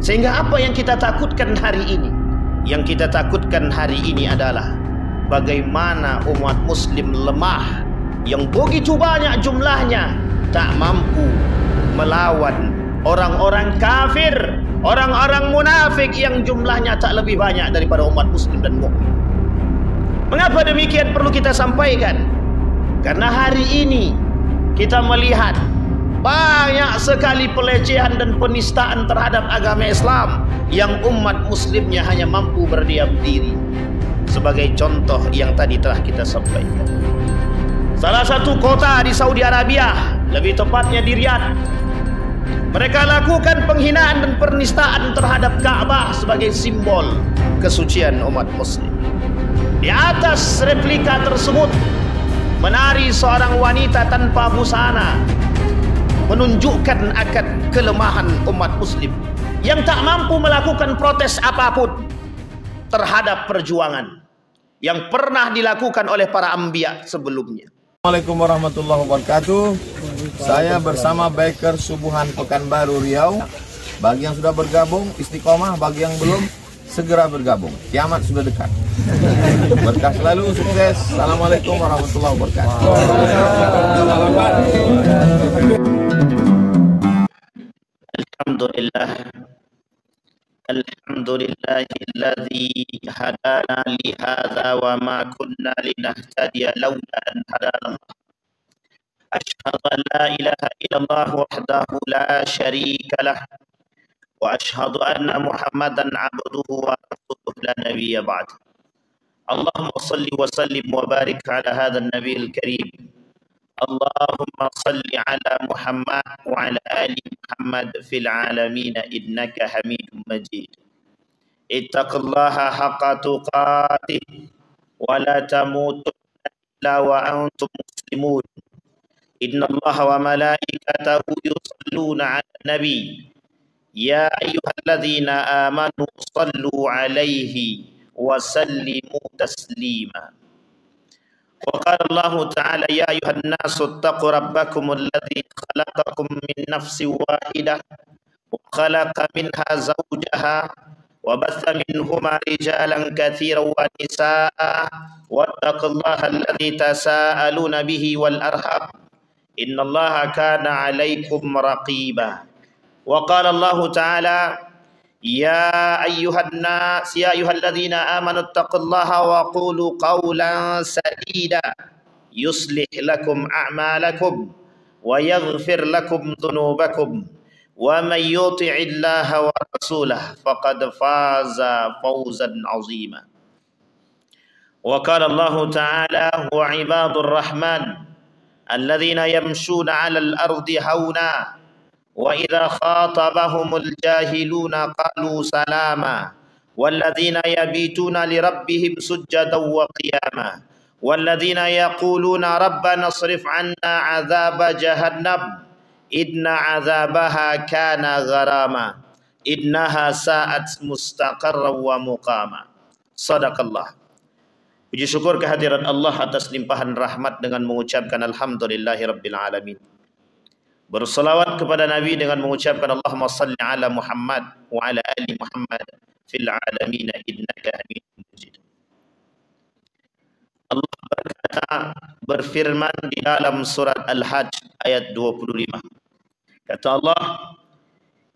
Sehingga apa yang kita takutkan hari ini? Yang kita takutkan hari ini adalah bagaimana umat muslim lemah, yang begitu banyak jumlahnya, tak mampu melawan orang-orang kafir, orang-orang munafik yang jumlahnya tak lebih banyak daripada umat muslim dan mukmin. Mengapa demikian perlu kita sampaikan? Karena hari ini kita melihat banyak sekali pelecehan dan penistaan terhadap agama Islam yang umat muslimnya hanya mampu berdiam diri. Sebagai contoh yang tadi telah kita sampaikan, salah satu kota di Saudi Arabia, lebih tepatnya di Riyadh, mereka lakukan penghinaan dan penistaan terhadap Ka'bah sebagai simbol kesucian umat muslim. Di atas replika tersebut menari seorang wanita tanpa busana, menunjukkan akan kelemahan umat muslim yang tak mampu melakukan protes apapun terhadap perjuangan yang pernah dilakukan oleh para anbiya sebelumnya. Assalamualaikum warahmatullahi wabarakatuh. Saya bersama Biker Subuhan Pekanbaru Riau. Bagi yang sudah bergabung istiqomah, bagi yang belum segera bergabung. Kiamat sudah dekat. Berkah selalu, sukses. Assalamualaikum warahmatullahi wabarakatuh. Alhamdulillah. Alhamdulillahilladzi hadana li hadza wa ma kunna linahtadiya laula an hadana Allah. Ashhadu an la ilaha illallah wahdahu la syarika lah. وأشهد أن محمدا عبده ورسوله لا نبي بعد. اللهم صل وسلم وبارك على هذا النبي الكريم. اللهم صل على محمد وعلى آل محمد في العالمين إنك حميد مجيد. اتقوا الله حق تقاته ولا تموتن إلا وأنتم مسلمون. إن الله وملائكته يصلون على النبي يا أيها الذين آمنوا صلوا عليه وسلموا تسليما. وقال الله تعالى يا أيها الناس اتقوا ربكم الذي خلقكم من نفس واحدة وخلق منها زوجها وبث منهما رجالا كثيرا ونساء واتقوا الله الذي تساءلون به والأرحام إن الله كان عليكم رقيبا. وقال الله تعالى يا أيها الناس يا أيها الذين آمنوا اتقوا الله وقولوا قولا سديدا يصلح لكم أعمالكم ويغفر لكم ذنوبكم ومن يطع الله ورسوله فقد فاز فوزا عظيما. وقال الله تعالى وعباد الرحمن الذين يمشون على الأرض هونا وإذا خاطبهم الجاهلون قالوا سلاما والذين يبيتون لربهم سجدا وقياما والذين يقولون ربنا اصرف عنا عذاب جهنم إن عذابها كان غراما إنها ساءت مستقرا ومقاما. صدق الله. Puji syukur kehadiran Allah atas limpahan rahmat dengan mengucapkan alhamdulillahi rabbil alamin. Berselawat kepada Nabi dengan mengucapkan Allahumma salli ala Muhammad wa ala ali Muhammad fil alamin innaka hamidum majid. Allah berkata, berfirman di dalam surat Al-Hajj ayat 25. Kata Allah,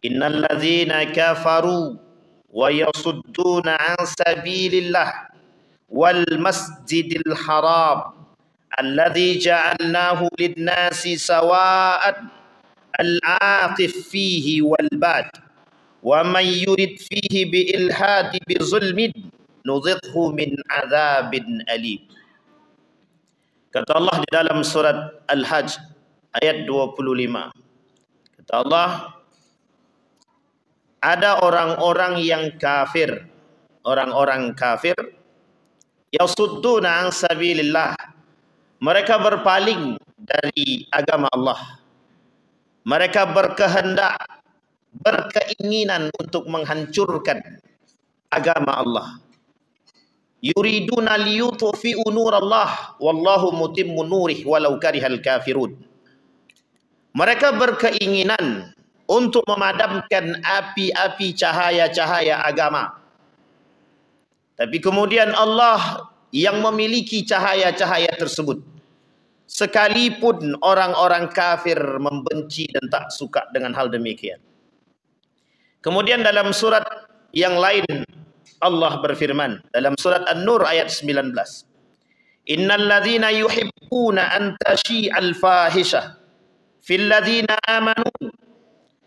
innal ladzina kafaru wa yasudduna an sabilillah wal masjidil haram alladzi ja'alnahu lin-nasi sawa'an al-aqif fihi wal bad wa man yurid fihi bi ilhadi bi zulmin nudhiqhu min adzabin alim. Kata Allah di dalam surat Al-Hajj ayat 25. Kata Allah, ada orang-orang yang kafir, orang-orang kafir yasudduna an sabilillah, mereka berpaling dari agama Allah. Mereka berkehendak, berkeinginan untuk menghancurkan agama Allah. Yuriduna liyutfi'u nurallah wallahu mutimmu nurih walau karihal kafirun. Mereka berkeinginan untuk memadamkan api-api cahaya-cahaya agama. Tapi kemudian Allah yang memiliki cahaya-cahaya tersebut. Sekalipun orang-orang kafir membenci dan tak suka dengan hal demikian. Kemudian dalam surat yang lain Allah berfirman dalam surat An-Nur ayat 19. Innal ladzina yuhibbuna an tashi'al fahishah fil ladzina amanu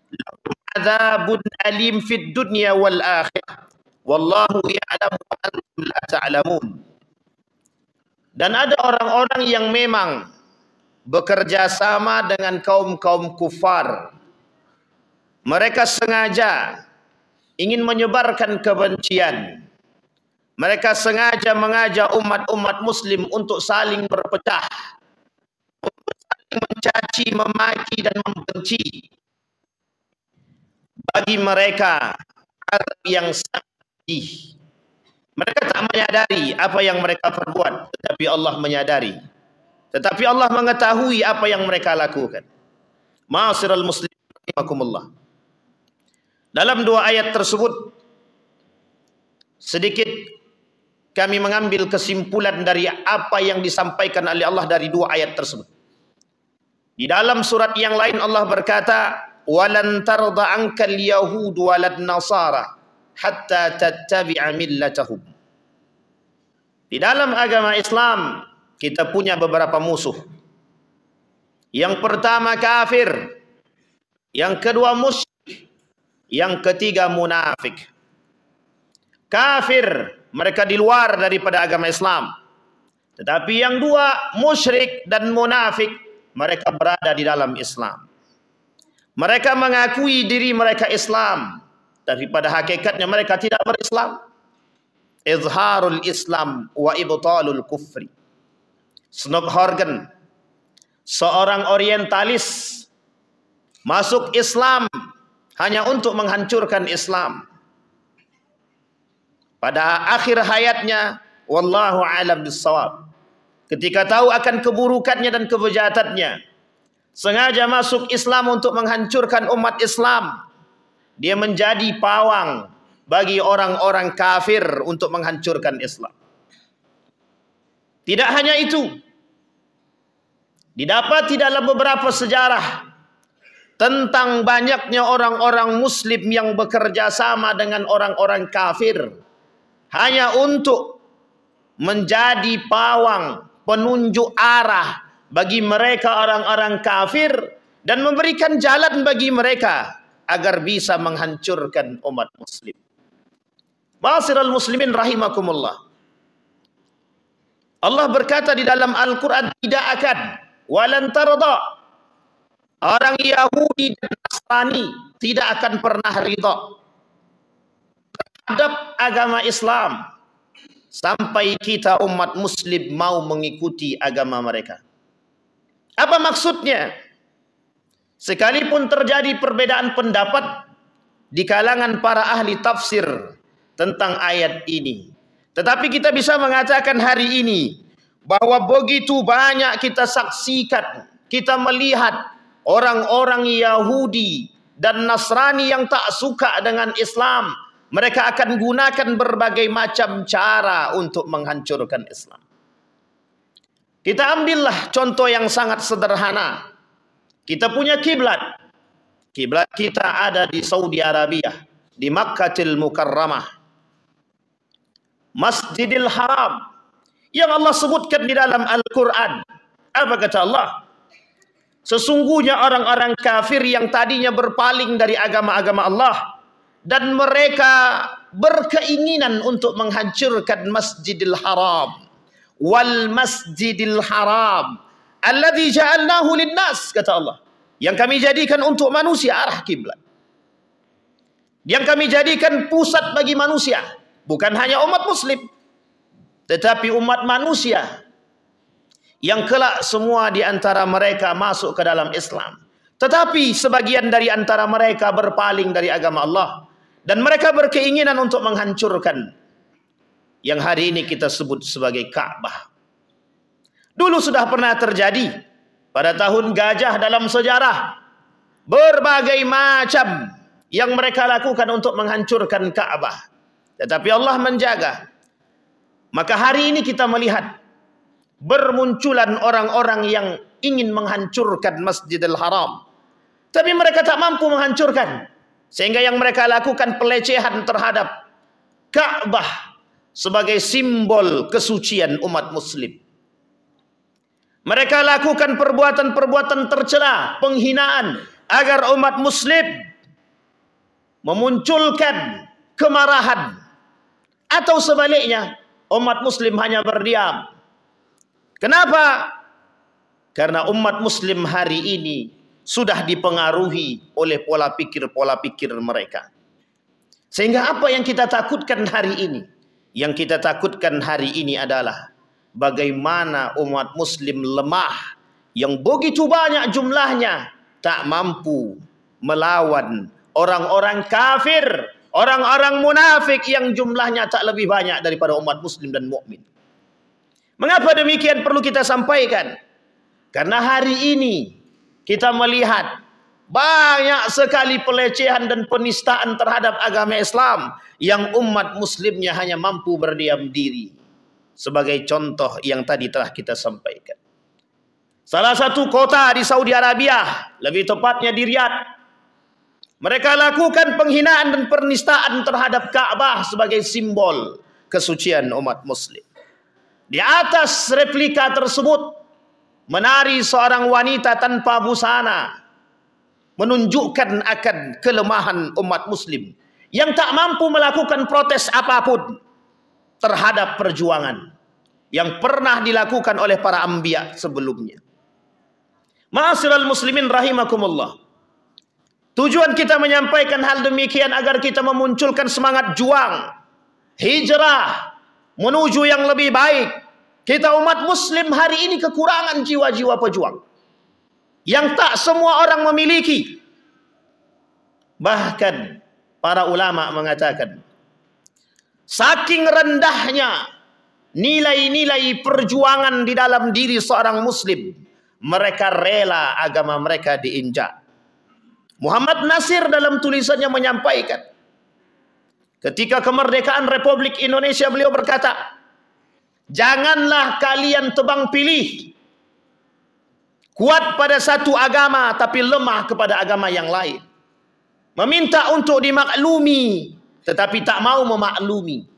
lahum adzabun alim fid dunya wal akhirah wallahu ya'lamu wa antum la ta'lamun. Dan ada orang-orang yang memang bekerja sama dengan kaum-kaum kufar. Mereka sengaja ingin menyebarkan kebencian. Mereka sengaja mengajak umat-umat muslim untuk saling berpecah, untuk saling mencaci, memaki dan membenci. Bagi mereka azab yang sangat pedih. Mereka tak menyadari apa yang mereka perbuat, tetapi Allah menyadari. Tetapi Allah mengetahui apa yang mereka lakukan. Ma'asyiral muslimin rahimakumullah. Dalam dua ayat tersebut sedikit kami mengambil kesimpulan dari apa yang disampaikan oleh Allah dari dua ayat tersebut. Di dalam surat yang lain Allah berkata, "Walan tarda ankal yahud walad nasara hatta tattabi'a millatahum." Di dalam agama Islam kita punya beberapa musuh. Yang pertama kafir, yang kedua musyrik, yang ketiga munafik. Kafir, mereka di luar daripada agama Islam. Tetapi yang dua, musyrik dan munafik, mereka berada di dalam Islam. Mereka mengakui diri mereka Islam, tapi pada hakikatnya mereka tidak berislam. Izharul Islam wa ibtalul kufri. Snoop Horgan, seorang orientalis, masuk Islam hanya untuk menghancurkan Islam. Pada akhir hayatnya, wallahu a'lam bissawab, ketika tahu akan keburukannya dan kebejahatannya, sengaja masuk Islam untuk menghancurkan umat Islam. Dia menjadi pawang bagi orang-orang kafir untuk menghancurkan Islam. Tidak hanya itu, didapati dalam beberapa sejarah tentang banyaknya orang-orang muslim yang bekerja sama dengan orang-orang kafir hanya untuk menjadi pawang, penunjuk arah bagi mereka orang-orang kafir dan memberikan jalan bagi mereka agar bisa menghancurkan umat muslim. Ma'asyiral muslimin rahimakumullah. Allah berkata di dalam Al-Quran, tidak akan walan tarda, orang Yahudi dan Nasrani tidak akan pernah ridha terhadap agama Islam sampai kita umat muslim mau mengikuti agama mereka. Apa maksudnya? Sekalipun terjadi perbedaan pendapat di kalangan para ahli tafsir tentang ayat ini, tetapi kita bisa mengatakan hari ini bahwa begitu banyak kita saksikan, kita melihat orang-orang Yahudi dan Nasrani yang tak suka dengan Islam. Mereka akan gunakan berbagai macam cara untuk menghancurkan Islam. Kita ambillah contoh yang sangat sederhana. Kita punya kiblat. Kiblat kita ada di Saudi Arabia, di Makkahil Mukarramah, Masjidil Haram, yang Allah sebutkan di dalam Al-Quran. Apa kata Allah? Sesungguhnya orang-orang kafir yang tadinya berpaling dari agama-agama Allah dan mereka berkeinginan untuk menghancurkan Masjidil Haram, wal Masjidil Haram alladzi ja'alnahu linnas, kata Allah, yang kami jadikan untuk manusia arah kiblat, yang kami jadikan pusat bagi manusia, bukan hanya umat muslim, tetapi umat manusia yang kelak semua di antara mereka masuk ke dalam Islam. Tetapi sebagian dari antara mereka berpaling dari agama Allah dan mereka berkeinginan untuk menghancurkan yang hari ini kita sebut sebagai Ka'bah. Dulu sudah pernah terjadi pada tahun gajah dalam sejarah. berbagai macam yang mereka lakukan untuk menghancurkan Ka'bah. Tetapi Allah menjaga. Maka hari ini kita melihat bermunculan orang-orang yang ingin menghancurkan Masjidil Haram. Tapi mereka tak mampu menghancurkan. Sehingga yang mereka lakukan pelecehan terhadap Ka'bah sebagai simbol kesucian umat muslim. Mereka lakukan perbuatan-perbuatan tercela, penghinaan, agar umat muslim memunculkan kemarahan. Atau sebaliknya, umat muslim hanya berdiam. Kenapa? Karena umat muslim hari ini sudah dipengaruhi oleh pola pikir mereka. Sehingga apa yang kita takutkan hari ini? Yang kita takutkan hari ini adalah bagaimana umat muslim lemah yang begitu banyak jumlahnya tak mampu melawan orang-orang kafir, orang-orang munafik yang jumlahnya tak lebih banyak daripada umat muslim dan mukmin. Mengapa demikian perlu kita sampaikan? Karena hari ini kita melihat banyak sekali pelecehan dan penistaan terhadap agama Islam yang umat muslimnya hanya mampu berdiam diri. Sebagai contoh yang tadi telah kita sampaikan. Salah satu kota di Saudi Arabia, lebih tepatnya di Riyadh, mereka lakukan penghinaan dan penistaan terhadap Ka'bah sebagai simbol kesucian umat muslim. Di atas replika tersebut menari seorang wanita tanpa busana, menunjukkan akan kelemahan umat muslim yang tak mampu melakukan protes apapun terhadap perjuangan yang pernah dilakukan oleh para anbiya sebelumnya. Ma'asyiral muslimin rahimakumullah. Tujuan kita menyampaikan hal demikian agar kita memunculkan semangat juang, hijrah menuju yang lebih baik. Kita umat muslim hari ini kekurangan jiwa-jiwa pejuang yang tak semua orang memiliki. Bahkan para ulama mengatakan, saking rendahnya nilai-nilai perjuangan di dalam diri seorang muslim, mereka rela agama mereka diinjak. Muhammad Nasir dalam tulisannya menyampaikan, ketika kemerdekaan Republik Indonesia beliau berkata, janganlah kalian tebang pilih, kuat pada satu agama tapi lemah kepada agama yang lain. Meminta untuk dimaklumi tetapi tak mau memaklumi.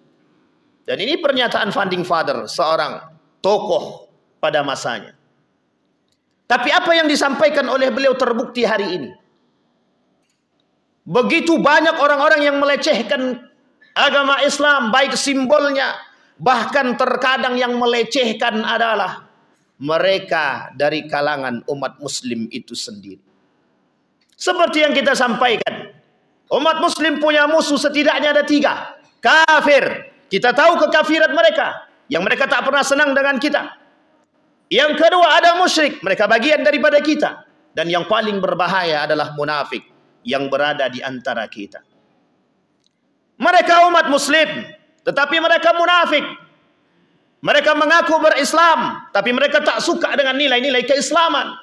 Dan ini pernyataan founding father, seorang tokoh pada masanya. Tapi apa yang disampaikan oleh beliau terbukti hari ini. Begitu banyak orang-orang yang melecehkan agama Islam, baik simbolnya, bahkan terkadang yang melecehkan adalah mereka dari kalangan umat muslim itu sendiri. Seperti yang kita sampaikan, umat muslim punya musuh setidaknya ada 3. Kafir, kita tahu kekafiran mereka, yang mereka tak pernah senang dengan kita. Yang kedua ada musyrik, mereka bagian daripada kita. Dan yang paling berbahaya adalah munafik yang berada di antara kita. Mereka umat muslim, tetapi mereka munafik. Mereka mengaku berislam, tapi mereka tak suka dengan nilai-nilai keislaman.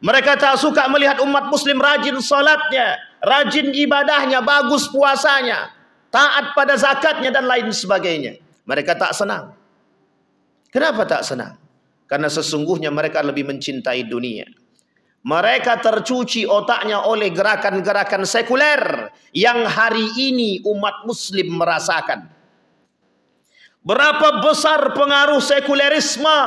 Mereka tak suka melihat umat muslim rajin salatnya, rajin ibadahnya, bagus puasanya, taat pada zakatnya dan lain sebagainya. Mereka tak senang. Kenapa tak senang? Karena sesungguhnya mereka lebih mencintai dunia. Mereka tercuci otaknya oleh gerakan-gerakan sekuler yang hari ini umat muslim merasakan. Berapa besar pengaruh sekulerisme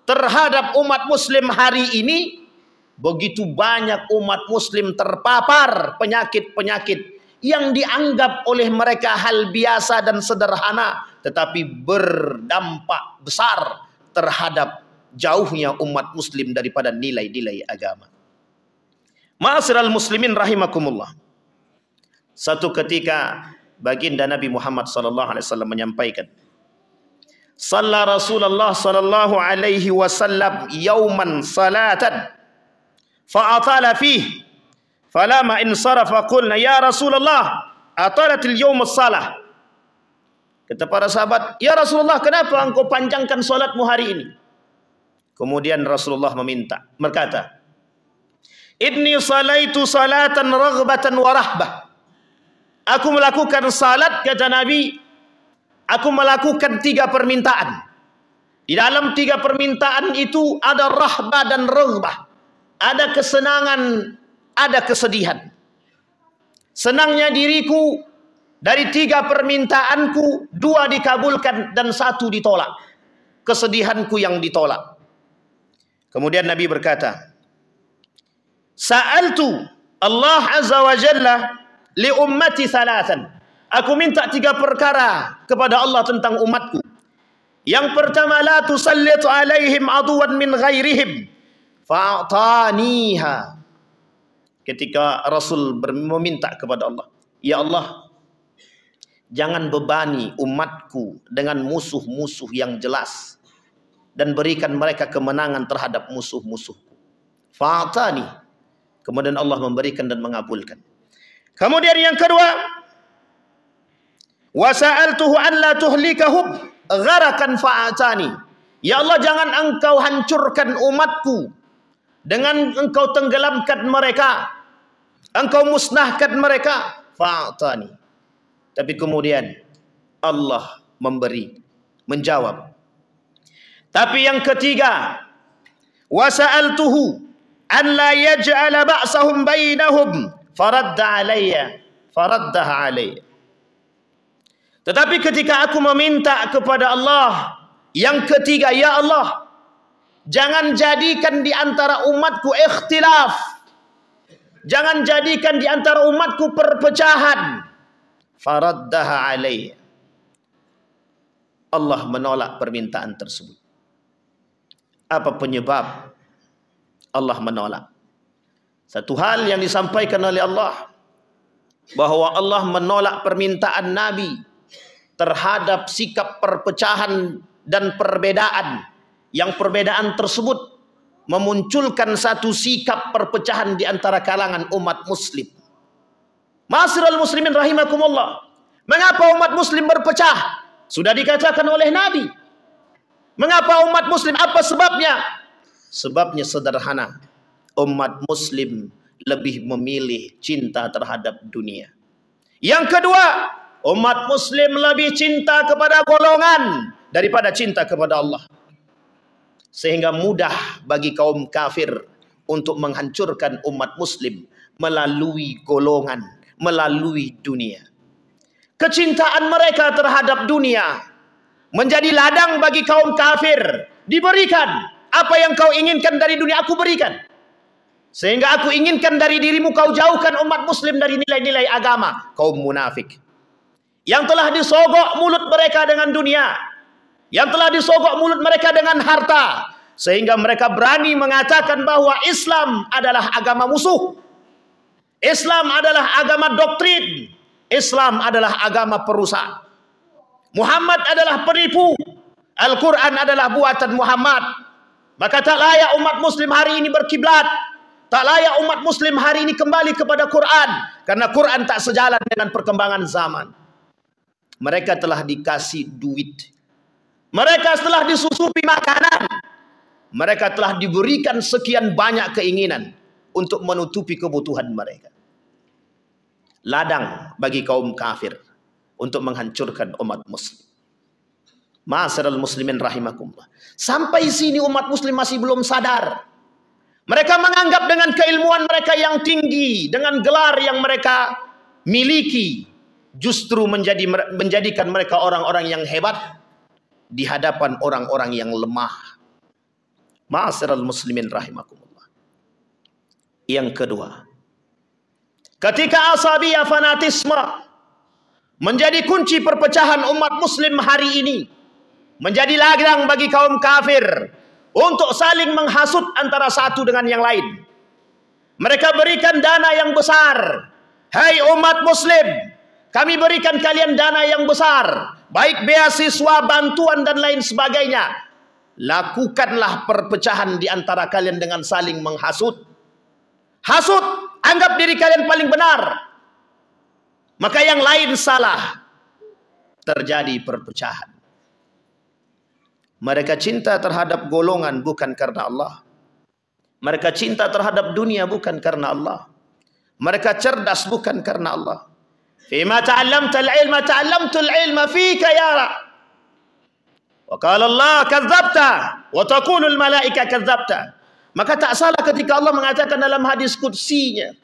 terhadap umat muslim hari ini? Begitu banyak umat muslim terpapar penyakit-penyakit yang dianggap oleh mereka hal biasa dan sederhana, tetapi berdampak besar terhadap jauhnya umat muslim daripada nilai-nilai agama. Ma'asyiral muslimin rahimakumullah. Satu ketika baginda Nabi Muhammad sallallahu alaihi wasallam menyampaikan, "Shalla Rasulullah sallallahu alaihi wasallam yauman salatan fa'atala fihi falama insarafa qulna ya Rasulullah atalatil yaum as-salah." Kata para sahabat, "Ya Rasulullah, kenapa engkau panjangkan salatmu hari ini?" Kemudian Rasulullah berkata, Inni salaitu salatan raghbatan wa rahbah. Aku melakukan salat, kata Nabi, aku melakukan 3 permintaan. Di dalam 3 permintaan itu ada rahbah dan raghbah. Ada kesenangan, ada kesedihan. Senangnya diriku dari 3 permintaanku, 2 dikabulkan dan 1 ditolak. Kesedihanku yang ditolak. Kemudian Nabi berkata, Sa'altu Allah Azza wa Jalla li ummati 3. Aku minta 3 perkara kepada Allah tentang umatku. Yang pertama, la tusallitu alaihim aduwan min ghairihim fa'ataniha. Ketika Rasul meminta kepada Allah, ya Allah, jangan bebani umatku dengan musuh-musuh yang jelas, dan berikan mereka kemenangan terhadap musuh-musuhku. Fa'atani. Kemudian Allah memberikan dan mengabulkan. Kemudian yang kedua, wa sa'altuhu an la tuhlikahum gharakan fa'atani. Ya Allah, jangan engkau hancurkan umatku dengan engkau tenggelamkan mereka, engkau musnahkan mereka. Fa'atani. Tapi kemudian Allah memberi, menjawab. Tapi yang ketiga, wa sa'altuhu an la yaj'ala ba'sahum bainahum faraddaha alayya. Tetapi ketika aku meminta kepada Allah yang ketiga, ya Allah, jangan jadikan di antara umatku ikhtilaf. Jangan jadikan di antara umatku perpecahan. Faraddaha alayya. Allah menolak permintaan tersebut. Apa penyebab Allah menolak? Satu hal yang disampaikan oleh Allah, bahwa Allah menolak permintaan Nabi terhadap sikap perpecahan dan perbedaan, yang perbedaan tersebut memunculkan satu sikap perpecahan di antara kalangan umat muslim. Ma'asyiral muslimin rahimakumullah. Mengapa umat muslim berpecah? Sudah dikatakan oleh Nabi. Mengapa umat muslim? Apa sebabnya? Sebabnya sederhana. Umat muslim lebih memilih cinta terhadap dunia. Yang kedua, umat muslim lebih cinta kepada golongan daripada cinta kepada Allah. Sehingga mudah bagi kaum kafir untuk menghancurkan umat muslim melalui golongan, melalui dunia. Kecintaan mereka terhadap dunia menjadi ladang bagi kaum kafir. Diberikan apa yang kau inginkan dari dunia, aku berikan. Sehingga aku inginkan dari dirimu, kau jauhkan umat muslim dari nilai-nilai agama. Kaum munafik yang telah disogok mulut mereka dengan dunia, yang telah disogok mulut mereka dengan harta, sehingga mereka berani mengatakan bahwa Islam adalah agama musuh, Islam adalah agama doktrin, Islam adalah agama perusak, Muhammad adalah penipu, Al-Quran adalah buatan Muhammad. Maka tak layak umat muslim hari ini berkiblat, tak layak umat muslim hari ini kembali kepada Quran, karena Quran tak sejalan dengan perkembangan zaman. Mereka telah dikasih duit, mereka telah disusupi makanan, mereka telah diberikan sekian banyak keinginan untuk menutupi kebutuhan mereka. Ladang bagi kaum kafir untuk menghancurkan umat muslim. Ma'asyiral muslimin rahimakumullah. Sampai sini umat muslim masih belum sadar. Mereka menganggap dengan keilmuan mereka yang tinggi, dengan gelar yang mereka miliki, justru menjadikan mereka orang-orang yang hebat di hadapan orang-orang yang lemah. Ma'asyiral muslimin rahimakumullah. Yang kedua, ketika asabiyah, fanatisme menjadi kunci perpecahan umat muslim hari ini, menjadi ladang bagi kaum kafir untuk saling menghasut antara satu dengan yang lain. Mereka berikan dana yang besar. Hai umat muslim, kami berikan kalian dana yang besar, baik beasiswa, bantuan dan lain sebagainya. Lakukanlah perpecahan di antara kalian dengan saling menghasut. Hasut, anggap diri kalian paling benar, maka yang lain salah. Terjadi perpecahan. Mereka cinta terhadap golongan bukan karena Allah. Mereka cinta terhadap dunia bukan karena Allah. Mereka cerdas bukan karena Allah. Fima ta'allamtal ilma ta'allamtul ilma fika ya Rab. Wa qala Allah kadzabta wa taqulu al malaika kadzabta. Maka tak salah ketika Allah mengatakan dalam hadis qudsinya,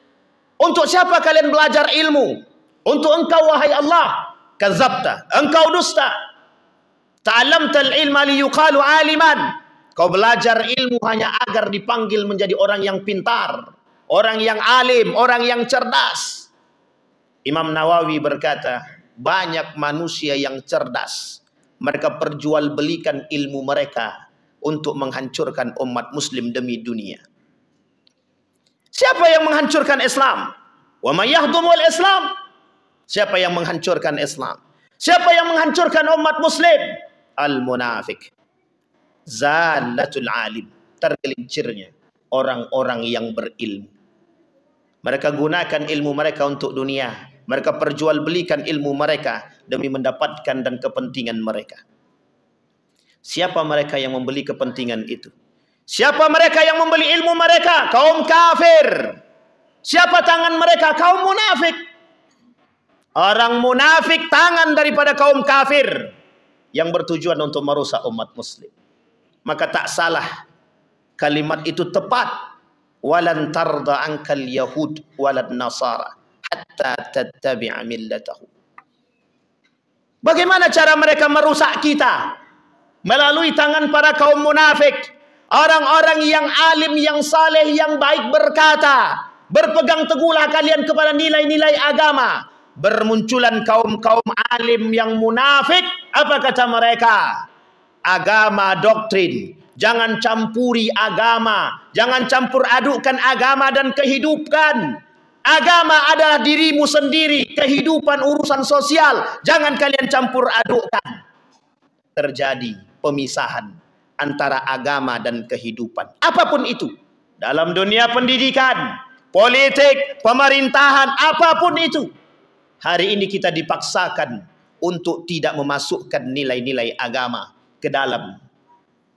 untuk siapa kalian belajar ilmu? Untuk engkau wahai Allah, kadzabta, engkau dusta. Ta'allamtal ilma liyuqalu aliman. Kau belajar ilmu hanya agar dipanggil menjadi orang yang pintar, orang yang alim, orang yang cerdas. Imam Nawawi berkata, banyak manusia yang cerdas. Mereka perjualbelikan ilmu mereka untuk menghancurkan umat muslim demi dunia. Siapa yang menghancurkan Islam? Wa may yahdumul Islam? Siapa yang menghancurkan Islam? Siapa yang menghancurkan umat muslim? Al-munafik. Zalatul alim. Tergelincirnya orang-orang yang berilmu. Mereka gunakan ilmu mereka untuk dunia. Mereka perjualbelikan ilmu mereka demi mendapatkan dan kepentingan mereka. Siapa mereka yang membeli kepentingan itu? Siapa mereka yang membeli ilmu mereka? Kaum kafir. Siapa tangan mereka? Kaum munafik. Orang munafik tangan daripada kaum kafir yang bertujuan untuk merusak umat muslim. Maka tak salah kalimat itu tepat. Walan tarda ankal yahud walad nasara hatta tattabi'a millatahu. Bagaimana cara mereka merusak kita? Melalui tangan para kaum munafik. Orang-orang yang alim, yang saleh, yang baik berkata, berpegang teguhlah kalian kepada nilai-nilai agama. Bermunculan kaum-kaum alim yang munafik. Apa kata mereka? Agama doktrin. Jangan campuri agama. Jangan campur adukkan agama dan kehidupan. Agama adalah dirimu sendiri. Kehidupan urusan sosial. Jangan kalian campur adukkan. Terjadi pemisahan antara agama dan kehidupan. Apapun itu. Dalam dunia pendidikan, politik, pemerintahan, apapun itu. Hari ini kita dipaksakan untuk tidak memasukkan nilai-nilai agama ke dalam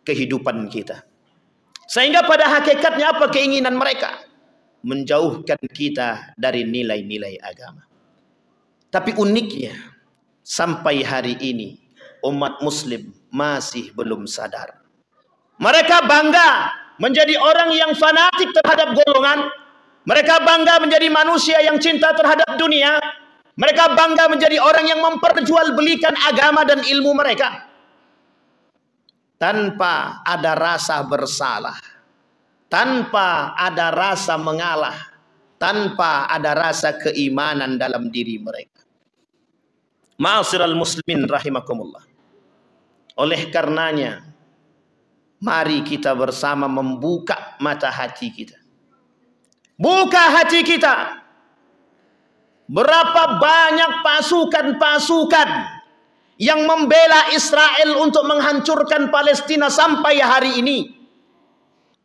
kehidupan kita. Sehingga pada hakikatnya apa keinginan mereka? Menjauhkan kita dari nilai-nilai agama. Tapi uniknya, sampai hari ini, umat muslim masih belum sadar. Mereka bangga menjadi orang yang fanatik terhadap golongan. Mereka bangga menjadi manusia yang cinta terhadap dunia. Mereka bangga menjadi orang yang memperjualbelikan agama dan ilmu mereka. Tanpa ada rasa bersalah. Tanpa ada rasa mengalah. Tanpa ada rasa keimanan dalam diri mereka. Ma'asyiral muslimin rahimakumullah. Oleh karenanya, mari kita bersama membuka mata hati kita. Buka hati kita. Berapa banyak pasukan-pasukan yang membela Israel untuk menghancurkan Palestina sampai hari ini.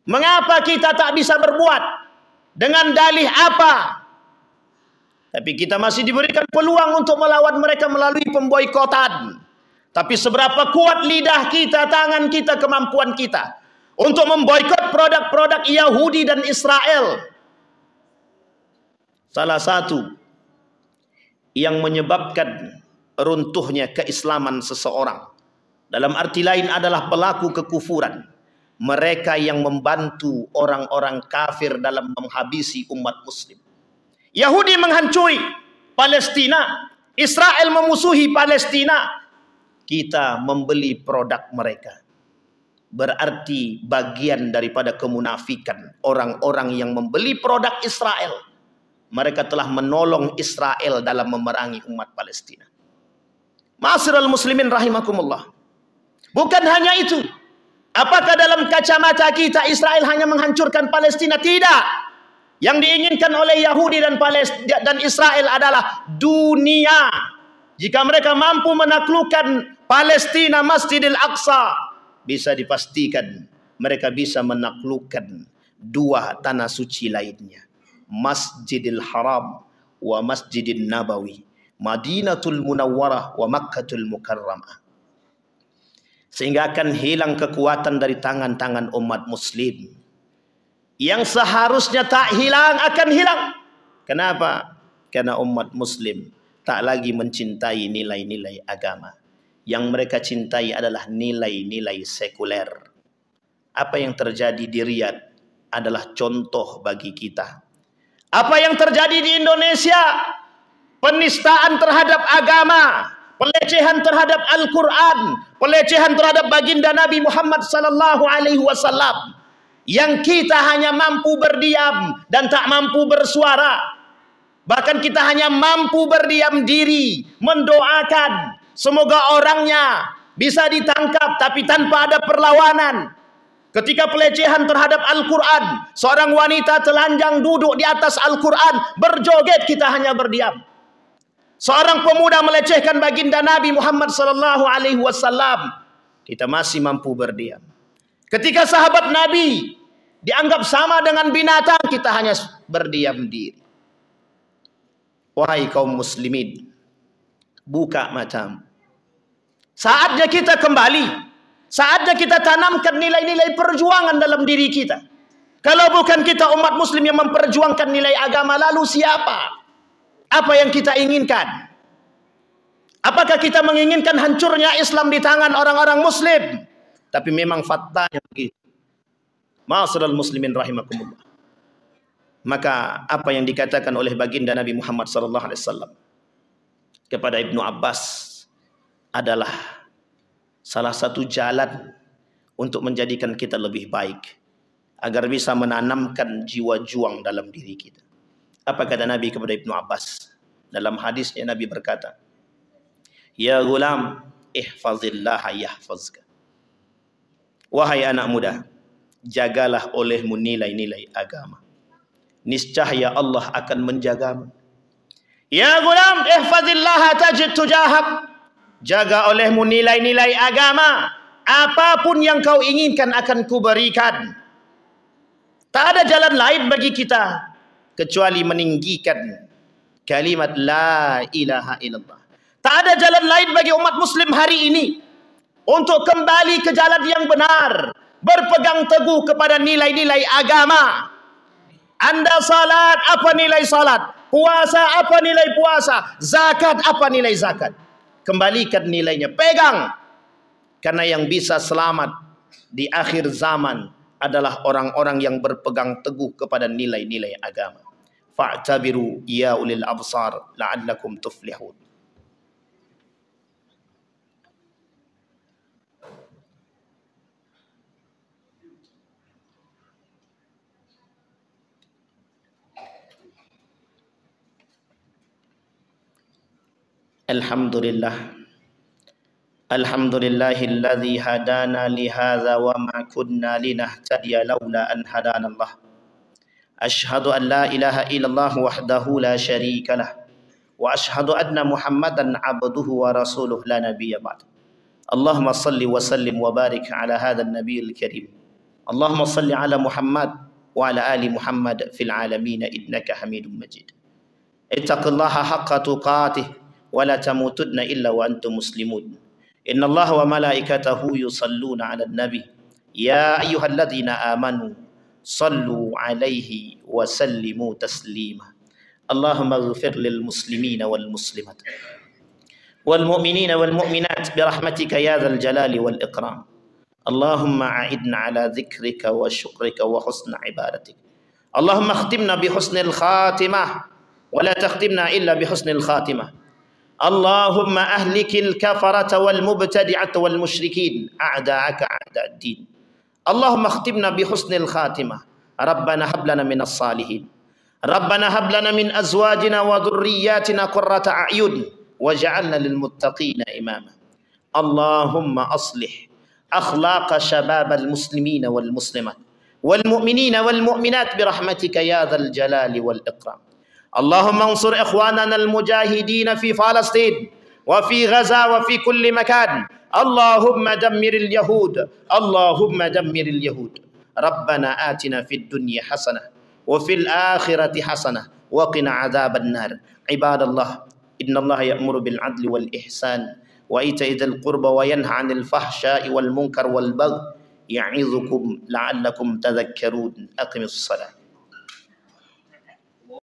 Mengapa kita tak bisa berbuat? Dengan dalih apa? Tapi kita masih diberikan peluang untuk melawan mereka melalui pemboikotan. Tapi seberapa kuat lidah kita, tangan kita, kemampuan kita untuk memboikot produk-produk Yahudi dan Israel. Salah satu yang menyebabkan runtuhnya keislaman seseorang, dalam arti lain adalah pelaku kekufuran. Mereka yang membantu orang-orang kafir dalam menghabisi umat muslim. Yahudi menghancuri Palestina, Israel memusuhi Palestina. Kita membeli produk mereka. Berarti bagian daripada kemunafikan orang-orang yang membeli produk Israel. Mereka telah menolong Israel dalam memerangi umat Palestina. Ma'asyiral muslimin rahimakumullah. Bukan hanya itu. Apakah dalam kacamata kita Israel hanya menghancurkan Palestina? Tidak. Yang diinginkan oleh Yahudi dan Israel adalah dunia. Jika mereka mampu menaklukkan Palestina, Masjidil Aqsa, bisa dipastikan mereka bisa menaklukkan dua tanah suci lainnya. Masjidil Haram wa Masjidil Nabawi, Madinatul Munawwarah wa Makkatul Mukarramah. Sehingga akan hilang kekuatan dari tangan-tangan umat muslim. yang seharusnya tak hilang akan hilang. Kenapa? Karena umat muslim tak lagi mencintai nilai-nilai agama. Yang mereka cintai adalah nilai-nilai sekuler. Apa yang terjadi di Riyadh adalah contoh bagi kita. Apa yang terjadi di Indonesia, penistaan terhadap agama, pelecehan terhadap Al-Quran, pelecehan terhadap baginda Nabi Muhammad sallallahu alaihi wasallam, yang kita hanya mampu berdiam dan tak mampu bersuara. Bahkan kita hanya mampu berdiam diri, mendoakan semoga orangnya bisa ditangkap tapi tanpa ada perlawanan. Ketika pelecehan terhadap Al-Quran, seorang wanita telanjang duduk di atas Al-Quran, berjoget, kita hanya berdiam. Seorang pemuda melecehkan baginda Nabi Muhammad sallallahu alaihi wasallam, kita masih mampu berdiam. Ketika sahabat Nabi dianggap sama dengan binatang, kita hanya berdiam diri. Wahai kaum muslimin, buka matamu. Saatnya kita kembali. Saatnya kita tanamkan nilai-nilai perjuangan dalam diri kita. Kalau bukan kita umat muslim yang memperjuangkan nilai agama, lalu siapa? Apa yang kita inginkan? Apakah kita menginginkan hancurnya Islam di tangan orang-orang muslim? Tapi memang faktanya begitu. Ma'asyiral muslimin rahimakumullah. Maka apa yang dikatakan oleh baginda Nabi Muhammad SAW kepada Ibnu Abbas adalah salah satu jalan untuk menjadikan kita lebih baik, agar bisa menanamkan jiwa juang dalam diri kita. Apa kata Nabi kepada Ibnu Abbas? Dalam hadisnya Nabi berkata, "Ya gulam, ihfazillaha yahfazka." Wahai anak muda, jagalah olehmu nilai-nilai agama. Niscaya Allah akan menjagamu. Ya gulam, ihfazillaha tajid tujahak. Jaga olehmu nilai-nilai agama. Apapun yang kau inginkan akan kuberikan. Tak ada jalan lain bagi kita kecuali meninggikan kalimat la ilaha illallah. Tak ada jalan lain bagi umat muslim hari ini untuk kembali ke jalan yang benar, berpegang teguh kepada nilai-nilai agama. Anda salat, apa nilai salat? Puasa, apa nilai puasa? Zakat, apa nilai zakat? Kembalikan nilainya, pegang. Karena yang bisa selamat di akhir zaman adalah orang-orang yang berpegang teguh kepada nilai-nilai agama. Fa'tabiru ya ulil absar la'allakum tuflihun. Alhamdulillah. Alhamdulillahilladzi hadana lihadza wa ma kunna linahtadiya laula an hadanallah. Asyhadu an la ilaha illallah wahdahu la syarika lah. Wa asyhadu anna Muhammadan abduhu wa rasuluh la nabiyya ba'd. Allahumma salli wa sallim wa barik ala hadzal nabiyil karim. Allahumma salli ala Muhammad wa ala ali Muhammad fil alamin innaka Hamidum Majid. Ittaqillaha haqqa tuqatih wa la tamutunna illa wa antum muslimun. Inna Allah wa malaikatahu yusalluna ala nabi. Ya ayyuhalladzina amanu sallu alaihi wa sallimu taslima. Allahumma ighfir lil muslimina wal muslimat wal mu'minina wal mu'minat birahmatika ya dzal jalali wal ikram. Allahumma a'idna ala dzikrika wa syukrika wa husna ibadatik. Allahumma khtimna bi husnil khatimah wa la takhtimna illa bi husnil khatimah. Allahumma ahlikil kafarata wal mubtadi'ata wal musyrikin a'da'aka a'da'ad din. Allahumma khtimna bi husnil khatimah. Rabbana hab lana minas salihin. Rabbana hab lana min azwajina wa dhurriyyatina qurrata a'yun waj'alna lil muttaqina imama. Allahumma aslih akhlaqa shababal muslimina wal muslimat wal mu'minina wal mu'minat birahmatika ya dzal jalali wal ikram. Allahumma ansur ikhwanana al-mujahidin fi Palestin wa fi Gaza wa fi kulli makan. Allahumma dammiril yahud. Allahumma dammiril yahud. Rabbana atina fid dunya hasanah wa fil akhirati hasanah wa qina adzaban nar. Ibadallah, innallaha ya'muru bil adli wal ihsan wa ita'i dzil qurba wa yanha 'anil fahsya'i wal munkar wal baghi يعظكم لعلكم تذكرون. أقم الصلاة.